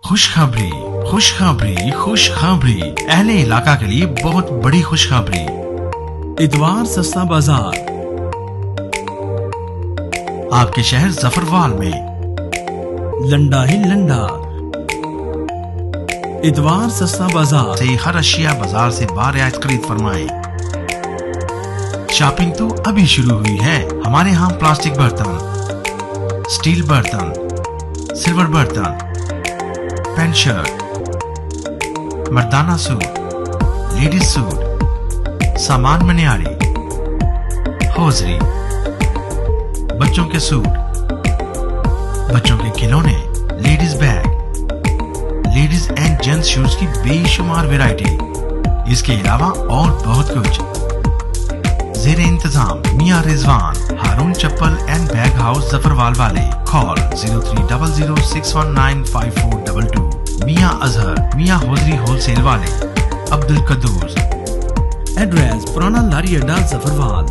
खुशखबरी खुशखबरी खुशखबरी अहले इलाका के लिए बहुत बड़ी खुशखबरी। इतवार सस्ता बाजार आपके शहर जफरवाल में लंडा ही लंडा। इतवार सस्ता बाजार से हर अशिया बाजार से बारियात खरीद फरमाएं। शॉपिंग तो अभी शुरू हुई है। हमारे यहाँ प्लास्टिक बर्तन, स्टील बर्तन, सिल्वर बर्तन, पैंट शर्ट, मर्दाना सूट, लेडीज सूट, सामान मनियारी, हौजरी, बच्चों के सूट, बच्चों के खिलौने, ladies bag, ladies and gents shoes की बेशुमार वैरायटी। इसके अलावा और बहुत कुछ। जेर इंतजाम मियां रिजवान हारून चप्पल एंड बैग हाउस जफरवाल वाले। कॉल 0300619542। मियां अजहर मियां हौजरी होलसेल वाले, अब्दुल कद्दूस। एड्रेस पुराना लारी अड्डा जफरवाल।